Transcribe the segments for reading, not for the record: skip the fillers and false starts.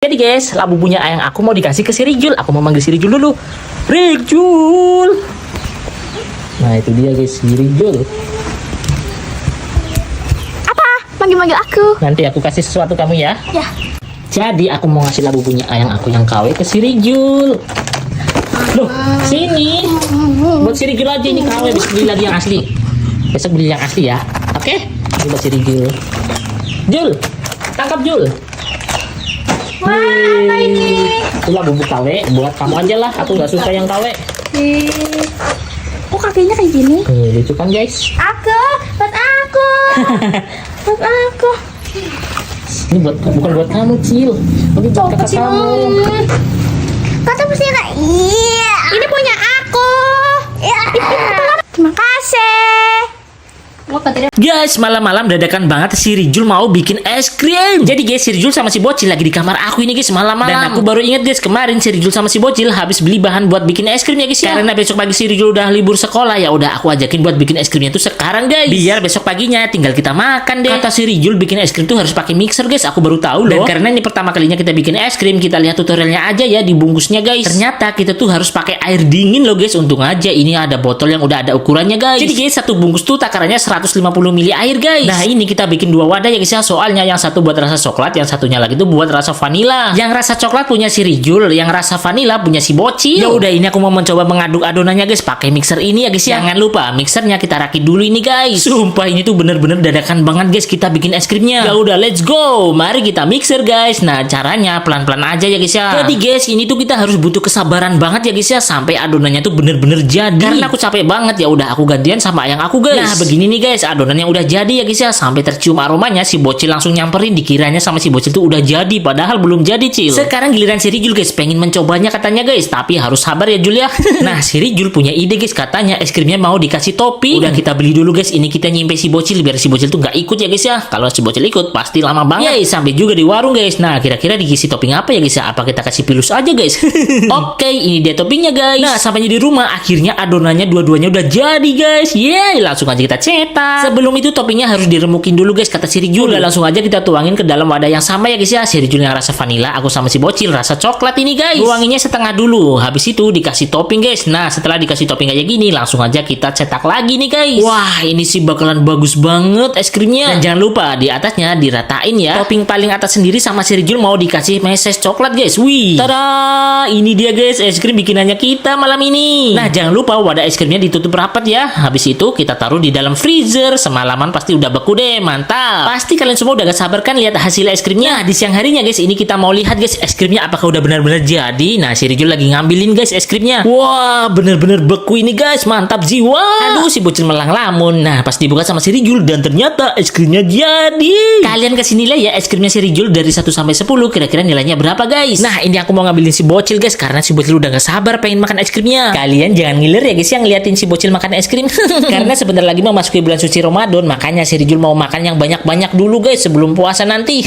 Jadi guys, labu punya ayang aku mau dikasih ke si Rijul. Aku mau manggil si Rijul dulu. Rijul. Nah itu dia guys, si Rijul. Apa? Manggil-manggil aku. Nanti aku kasih sesuatu kamu ya. Ya. Jadi aku mau ngasih labu punya ayang aku yang KW ke si Rijul. Loh, sini. Buat si Rijul aja ini KW, besok beli lagi yang asli. Besok beli yang asli ya. Oke? Ini buat si Rijul. Jul, tangkap Jul. Wah, apa ini? Itulah bubuk KW, buat kamu aja lah. Aku nggak suka yang KW. Kok kakinya kayak gini? Lucu kan guys? Buat aku. Buat aku. Ini bukan buat kamu, Cil. Ini buat kakak kamu. Kata pasti enggak. Iya. Ini punya aku. Iya. Terima kasih. Guys, malam-malam dadakan banget si Rijul mau bikin es krim. Jadi guys, si Rijul sama si Bocil lagi di kamar aku ini guys malam-malam. Dan aku baru ingat guys, kemarin si Rijul sama si Bocil habis beli bahan buat bikin es krim ya guys ya. Karena besok pagi si Rijul udah libur sekolah, ya udah aku ajakin buat bikin es krimnya tuh sekarang guys. Biar besok paginya tinggal kita makan deh. Kata si Rijul bikin es krim tuh harus pakai mixer guys. Aku baru tahu loh. Dan karena ini pertama kalinya kita bikin es krim, kita lihat tutorialnya aja ya di bungkusnya guys. Ternyata kita tuh harus pakai air dingin loh guys. Untung aja ini ada botol yang udah ada ukurannya guys. Jadi guys, satu bungkus tuh takarannya 150 ml air guys. Nah ini kita bikin 2 wadah ya guys ya. Soalnya yang satu buat rasa coklat, yang satunya lagi tuh buat rasa vanila. Yang rasa coklat punya si Rijul, yang rasa vanila punya si Bocil. Ya udah, ini aku mau mencoba mengaduk adonannya guys pakai mixer ini ya guys ya. Jangan lupa mixernya kita rakit dulu ini guys. Sumpah ini tuh bener-bener dadakan banget guys kita bikin es krimnya. Ya udah, let's go. Mari kita mixer guys. Nah caranya pelan-pelan aja ya guys ya. Jadi guys, ini tuh kita harus butuh kesabaran banget ya guys ya sampai adonannya tuh bener-bener jadi. Karena aku capek banget, ya udah aku gantian sama ayang aku guys. Nah begini nih guys, adonannya udah jadi ya guys ya. Sampai tercium aromanya, si Bocil langsung nyamperin, dikiranya sama si Bocil tuh udah jadi, padahal belum jadi Cil. Sekarang giliran si Rijul guys, pengen mencobanya katanya guys, tapi harus sabar ya Jul ya. Nah si Rijul punya ide guys, katanya es krimnya mau dikasih topping. Udah kita beli dulu guys, ini kita nyimpen si Bocil biar si Bocil tuh nggak ikut ya guys ya. Kalau si Bocil ikut pasti lama banget. Yeay, sampai juga di warung guys. Nah kira-kira dikasih topping apa ya guys ya? Apa kita kasih pilus aja guys? Oke, ini dia toppingnya guys. Nah sampainya di rumah, akhirnya adonannya dua-duanya udah jadi guys. Yeay, langsung aja kita cetak. Sebelum itu toppingnya harus diremukin dulu guys, kata si Rijul. Udah langsung aja kita tuangin ke dalam wadah yang sama ya guys ya. Si Rijul yang rasa vanila, aku sama si Bocil rasa coklat ini guys. Tuanginnya setengah dulu, habis itu dikasih topping guys. Nah setelah dikasih topping kayak gini, langsung aja kita cetak lagi nih guys. Wah ini sih bakalan bagus banget es krimnya. Dan jangan lupa di atasnya diratain ya. Topping paling atas sendiri sama si Rijul mau dikasih meses coklat guys. Wih, tada, ini dia guys es krim bikinannya kita malam ini. Nah jangan lupa wadah es krimnya ditutup rapat ya. Habis itu kita taruh di dalam freezer. Semalaman pasti udah beku deh, mantap. Pasti kalian semua udah gak sabar kan lihat hasil es krimnya. Nah di siang harinya guys, ini kita mau lihat guys es krimnya apakah udah benar-benar jadi. Nah si Rijul lagi ngambilin guys es krimnya. Wah bener-bener beku ini guys, mantap jiwa. Aduh si Bocil melang lamun. Nah pas dibuka sama si Rijul, dan ternyata es krimnya jadi. Kalian kasih nilai ya es krimnya si Rijul dari 1 sampai 10, kira-kira nilainya berapa guys? Nah ini aku mau ngambilin si Bocil guys, karena si Bocil udah gak sabar pengen makan es krimnya. Kalian jangan ngiler ya guys yang ngeliatin si Bocil makan es krim. Karena sebentar lagi memasuki bulan suci Ramadan, makanya si Rijul mau makan yang banyak-banyak dulu guys sebelum puasa nanti.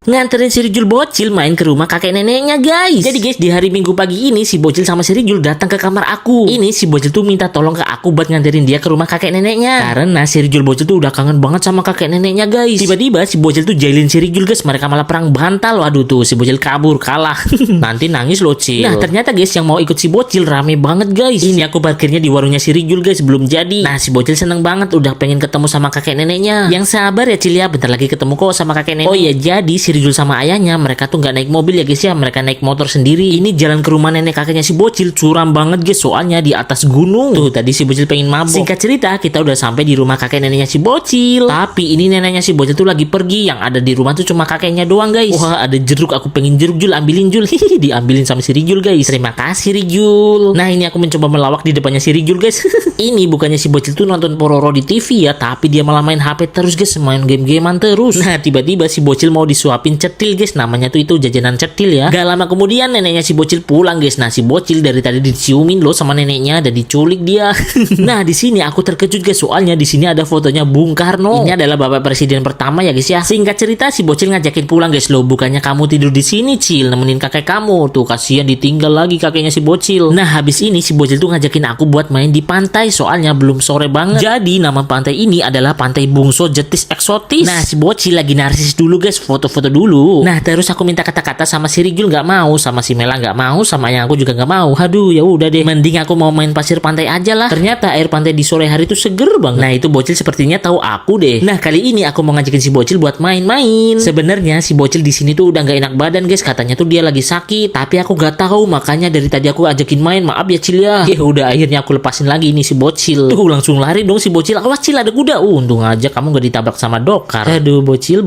Nganterin si Rijul Bocil main ke rumah kakek neneknya guys. Jadi guys, di hari Minggu pagi ini si Bocil sama si Rijul datang ke kamar aku. Ini si Bocil tuh minta tolong ke aku buat nganterin dia ke rumah kakek neneknya. Karena si Rijul Bocil tuh udah kangen banget sama kakek neneknya guys. Tiba-tiba si Bocil tuh jailin si Rijul guys, mereka malah perang bantal. Waduh tuh si Bocil kabur, kalah. Nanti nangis loh Cil. Nah ternyata guys yang mau ikut si Bocil rame banget guys. Ini aku parkirnya di warungnya si Rijul guys, belum jadi. Nah si Bocil seneng banget udah pengen ketemu sama kakek neneknya. Yang sabar ya Cil ya, bentar lagi ketemu kok sama kakek nenek. Oh iya, jadi si Rijul sama ayahnya mereka tuh nggak naik mobil ya guys ya, mereka naik motor sendiri. Ini jalan ke rumah nenek kakeknya si Bocil curam banget guys, soalnya di atas gunung. Tuh tadi si Bocil pengen mabok. Singkat cerita kita udah sampai di rumah kakek neneknya si Bocil. Tapi ini neneknya si Bocil tuh lagi pergi, yang ada di rumah tuh cuma kakeknya doang guys. Wah ada jeruk, aku pengen jeruk Jul, ambilin Jul. Diambilin sama si Rijul guys. Terima kasih Rijul. Nah ini aku mencoba melawak di depannya si Rijul guys. Ini bukannya si Bocil tuh nonton Pororo di TV ya, tapi dia malah main HP terus guys, main game-gamean terus. Nah tiba-tiba si Bocil mau disuapin cetil guys, namanya tuh itu jajanan cetil ya. Gak lama kemudian neneknya si Bocil pulang guys. Nah si Bocil dari tadi diciumin loh sama neneknya dan diculik dia. Nah di sini aku terkejut guys, soalnya di sini ada fotonya Bung Karno. Ini adalah bapak presiden pertama ya guys ya. Singkat cerita si Bocil ngajakin pulang guys. Loh bukannya kamu tidur di sini Cil, nemenin kakek kamu. Tuh kasihan ditinggal lagi kakeknya si Bocil. Nah habis ini si Bocil tuh ngajakin aku buat main di pantai, soalnya belum sore banget. Jadi nama pantai ini adalah Pantai Bungso Jetis Eksotis. Nah si bocil lagi narsis dulu guys, foto-foto dulu. Nah terus aku minta kata-kata sama si Rijul nggak mau, sama si Mela nggak mau, sama yang aku juga nggak mau. Aduh ya udah deh, mending aku mau main pasir pantai aja lah. Ternyata air pantai di sore hari itu seger banget. Nah itu bocil sepertinya tahu aku deh. Nah kali ini aku mau ngajakin si bocil buat main-main. Sebenarnya si bocil di sini tuh udah nggak enak badan guys, katanya tuh dia lagi sakit, tapi aku nggak tahu, makanya dari tadi aku ajakin main. Maaf ya Cil ya. Ya udah akhirnya aku lepasin lagi ini si bocil. Tuh langsung lari dong si bocil. Awas Cil, ada kuda. Untung aja kamu gak ditabrak sama dokar. Aduh bocil.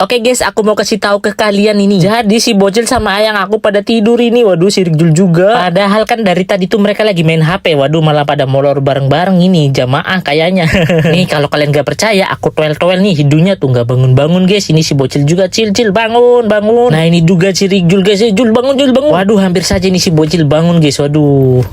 Oke guys, aku mau kasih tahu ke kalian ini. Jadi si bocil sama ayang aku pada tidur ini. Waduh, si Rijul juga. Padahal kan dari tadi tuh mereka lagi main HP. Waduh, malah pada molor bareng-bareng ini. Jamaah kayaknya. Nih kalau kalian gak percaya, aku toel-toel nih hidungnya tuh gak bangun-bangun guys. Ini si bocil juga. Cil bangun. Nah ini juga si Rijul guys. Jul bangun. Waduh, hampir saja nih si bocil bangun guys. Waduh.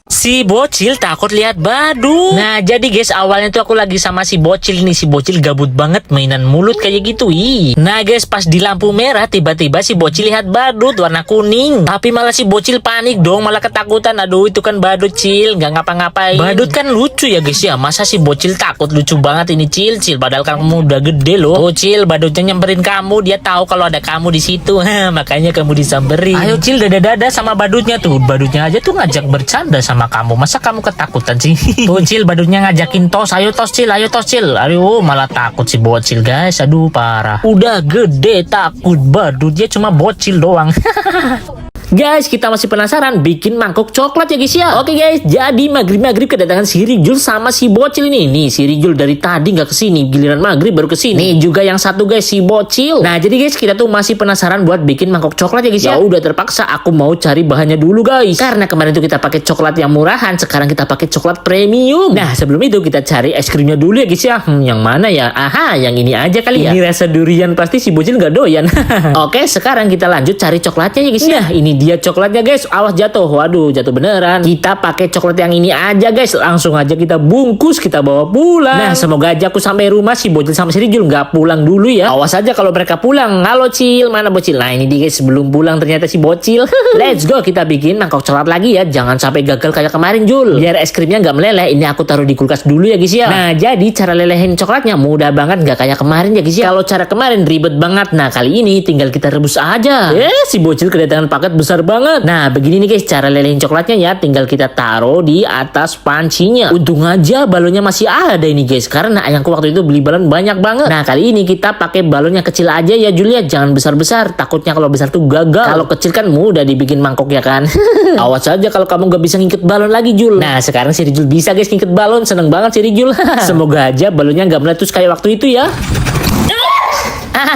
Si bocil takut lihat badut. Nah jadi guys, awalnya tuh aku lagi sama si bocil nih. Si bocil gabut banget mainan mulut kayak gitu. Nah guys, pas di lampu merah tiba-tiba si bocil lihat badut warna kuning. Tapi malah si bocil panik dong, malah ketakutan. Aduh itu kan badut Cil, nggak ngapa-ngapain. Badut kan lucu ya guys ya. Masa si bocil takut? Lucu banget ini Cil. Padahal kamu udah gede loh. Oh Cil, badutnya nyamperin kamu. Dia tahu kalau ada kamu di situ. Makanya kamu disamperin. Ayo Cil, dada-dada sama badutnya tuh. Badutnya aja tuh ngajak bercanda sama kamu. Masa kamu ketakutan sih? Tuh Cil, badutnya ngajakin tos. Ayo tos Cil. Aduh malah takut si bocil guys. Aduh parah. Udah gede takut badut, dia cuma bocil doang. Guys, kita masih penasaran bikin mangkok coklat ya guys ya. Oke guys, jadi maghrib kedatangan si Rijul sama si bocil ini. Nih si Rijul dari tadi nggak kesini, giliran maghrib baru kesini. Nih juga yang satu guys, si bocil. Nah jadi guys, kita tuh masih penasaran buat bikin mangkok coklat ya guys ya. Udah terpaksa aku mau cari bahannya dulu guys. Karena kemarin tuh kita pakai coklat yang murahan, sekarang kita pakai coklat premium. Nah sebelum itu kita cari es krimnya dulu ya guys ya. Yang mana ya? Aha, yang ini aja kali ya. Ini rasa durian, pasti si bocil nggak doyan. Oke, sekarang kita lanjut cari coklatnya ya guys ya. Nah ini dia coklatnya guys. Awas jatuh. Waduh, jatuh beneran. Kita pakai coklat yang ini aja guys. Langsung aja kita bungkus, kita bawa pulang. Nah semoga aja aku sampai rumah si bocil sama si Rijul nggak pulang dulu ya. Awas aja kalau mereka pulang. Halo Cil, mana bocil? Nah ini dia guys, sebelum pulang ternyata si bocil. Let's go, kita bikin mangkok coklat lagi ya. Jangan sampai gagal kayak kemarin Jul. Biar es krimnya nggak meleleh, ini aku taruh di kulkas dulu ya guys ya. Nah jadi cara lelehin coklatnya mudah banget, nggak kayak kemarin ya guys ya. Kalau cara kemarin ribet banget. Nah kali ini tinggal kita rebus aja. Si bocil kedatangan paket besar banget. Nah begini nih guys cara lelehin coklatnya ya. Tinggal kita taruh di atas pancinya. Untung aja balonnya masih ada ini guys, karena ayangku waktu itu beli balon banyak banget. Nah kali ini kita pakai balon yang kecil aja ya Julia. Jangan besar-besar, takutnya kalau besar tuh gagal. Kalau kecil kan mudah dibikin mangkok ya kan. Awas aja kalau kamu gak bisa ngikut balon lagi Jul. Nah sekarang si Rijul bisa guys ngikut balon. Seneng banget si Rijul. Semoga aja balonnya gak meletus kayak waktu itu ya.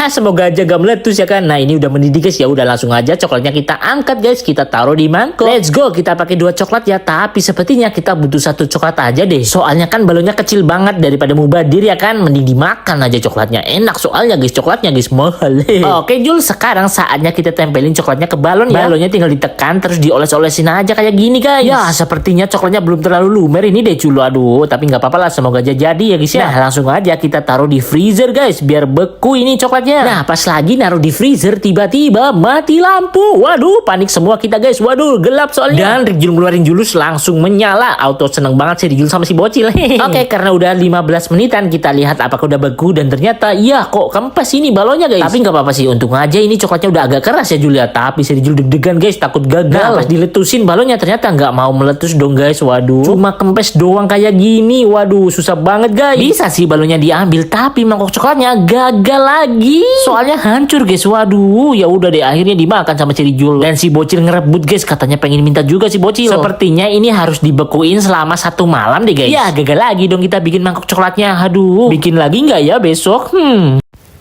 Semoga aja gak meletus ya kan. Nah ini udah mendidih guys, ya udah langsung aja coklatnya kita angkat guys, kita taruh di mangkok. Let's go, kita pakai 2 coklat ya. Tapi sepertinya kita butuh 1 coklat aja deh. Soalnya kan balonnya kecil banget, daripada mubadir ya kan. Mending dimakan aja coklatnya. Enak soalnya guys, coklatnya guys mahal. Oke Jul, sekarang saatnya kita tempelin coklatnya ke balon ya. Balonnya tinggal ditekan terus dioles-olesin aja kayak gini guys. Ya sepertinya coklatnya belum terlalu lumer ini deh Jul. Aduh tapi nggak apa-apa lah, semoga aja jadi ya guys ya. Nah langsung aja kita taruh di freezer guys, biar beku ini coklatnya. Nah pas lagi naruh di freezer tiba-tiba mati lampu. Waduh panik semua kita guys. Waduh gelap soalnya. Dan Rijul ngeluarin julus langsung menyala. Auto seneng banget sih Rijul sama si bocil. Oke karena udah 15 menitan kita lihat apakah udah beku. Dan ternyata ya kok kempes ini balonnya guys. Tapi nggak apa-apa sih, untung aja ini coklatnya udah agak keras ya Julia. Tapi si Rijul deg-degan guys, takut gagal. Nah pas diletusin balonnya ternyata nggak mau meletus dong guys. Waduh cuma kempes doang kayak gini. Waduh susah banget guys. Bisa sih balonnya diambil, tapi mangkok coklatnya gagal lagi. Soalnya hancur guys. Waduh ya udah deh akhirnya dimakan sama si Rijul. Dan si bocil ngerebut guys, katanya pengen minta juga si bocil. Sepertinya ini harus dibekuin selama 1 malam deh guys. Ya gagal lagi dong kita bikin mangkok coklatnya. Aduh bikin lagi nggak ya besok?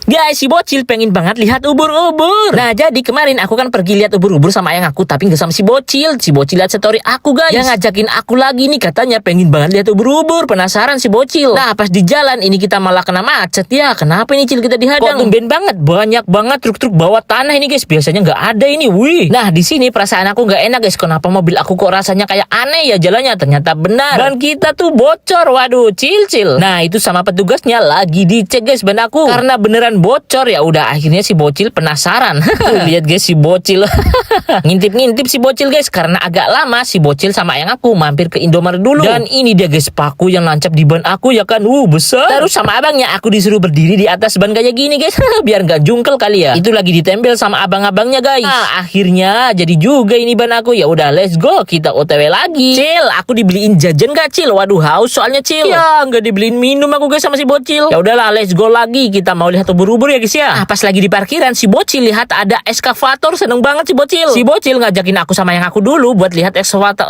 Guys, si bocil pengen banget lihat ubur-ubur. Nah, jadi kemarin aku kan pergi lihat ubur-ubur sama ayang aku, tapi nggak sama si bocil. Si bocil lihat story aku, guys. Yang ngajakin aku lagi nih, katanya pengen banget lihat ubur-ubur. Penasaran si bocil. Nah, pas di jalan ini kita malah kena macet ya. Kenapa ini Cil kita dihadang? Kok tumben banget, banyak banget truk-truk bawa tanah ini, guys. Biasanya nggak ada ini. Wih. Nah, di sini perasaan aku nggak enak, guys. Kenapa mobil aku kok rasanya kayak aneh ya jalannya? Ternyata benar. Ban kita tuh bocor. Waduh, Cil. Nah, itu sama petugasnya lagi dicek, guys, ban aku. Karena beneran dan bocor. Ya udah akhirnya si bocil penasaran. Lihat guys si bocil. Ngintip-ngintip si bocil guys, karena agak lama si bocil sama ayang aku mampir ke Indomaret dulu. Dan ini dia guys paku yang nancap di ban aku ya kan. Besar. Terus sama abangnya aku disuruh berdiri di atas ban kayak gini guys. Biar nggak jungkel kali ya. Itu lagi ditempel sama abang-abangnya guys. Nah, akhirnya jadi juga ini ban aku. Ya udah let's go, kita OTW lagi. Cil, aku dibeliin jajan gak Cil? Waduh haus soalnya Cil. Ya nggak dibeliin minum aku guys sama si bocil. Ya udahlah let's go lagi, kita mau lihat ubur-ubur ya guys ya. Pas lagi di parkiran si bocil lihat ada ekskavator, seneng banget si bocil. Si bocil ngajakin aku sama yang aku dulu buat lihat ekskavator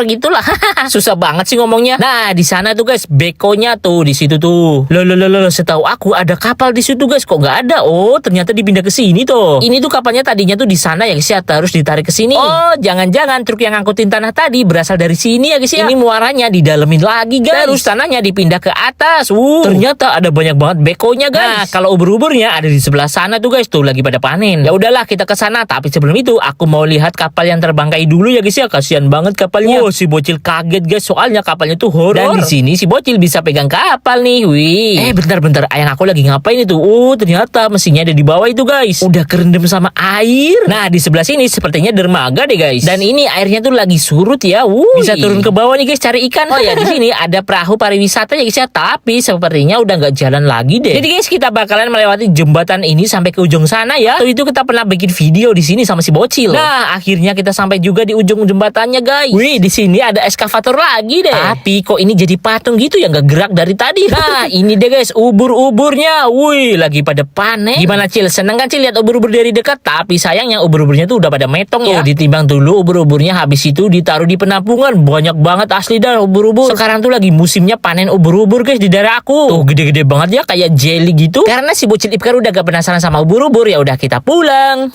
gitulah. Susah banget sih ngomongnya. Nah di sana tuh guys bekonya tuh di situ tuh. Loh, setahu aku ada kapal di situ guys, kok nggak ada? Oh ternyata dipindah ke sini tuh. Ini tuh kapalnya tadinya tuh di sana ya guys ya, terus ditarik ke sini. Oh jangan-jangan truk yang ngangkutin tanah tadi berasal dari sini ya guys ya. Ini muaranya didalemin lagi guys. Terus tanahnya dipindah ke atas. Ternyata ada banyak banget bekonya guys. Nah kalau ubur-uburnya ada di sebelah sana tuh guys, tuh lagi pada panen. Ya udahlah kita ke sana, tapi sebelum itu aku mau lihat kapal yang terbangkai dulu ya guys ya. Kasihan banget kapalnya. Si bocil kaget guys, soalnya kapalnya tuh horor. Dan di sini si bocil bisa pegang kapal nih. Wih. Bentar, ayang aku lagi ngapain itu? Ternyata mesinnya ada di bawah itu guys. Udah kerendam sama air. Nah di sebelah sini sepertinya dermaga deh guys. Dan ini airnya tuh lagi surut ya. Bisa turun ke bawah nih guys cari ikan. Oh ya di sini ada perahu pariwisata ya guys ya. Tapi sepertinya udah nggak jalan lagi deh. Jadi guys kita bakalan melewati jembatan ini sampai ke ujung sana ya. Itu kita pernah bikin video di sini sama si bocil. Nah akhirnya kita sampai juga di ujung jembatannya guys. Wih di sini ada ekskavator lagi deh. Tapi kok ini jadi patung gitu ya, nggak gerak dari tadi. Nah ini deh guys ubur-uburnya. Wih lagi pada panen. Gimana Cil? Seneng kan Cil lihat ubur-ubur dari dekat? Tapi sayangnya ubur-uburnya tuh udah pada metong ya. Ditimbang dulu ubur-uburnya, habis itu ditaruh di penampungan. Banyak banget asli dah ubur-ubur. Sekarang tuh lagi musimnya panen ubur-ubur guys di daerah aku. Tuh gede-gede banget ya kayak jelly gitu. Karena si bocil Ipkar udah gak penasaran sama ubur-ubur, ya udah kita pulang.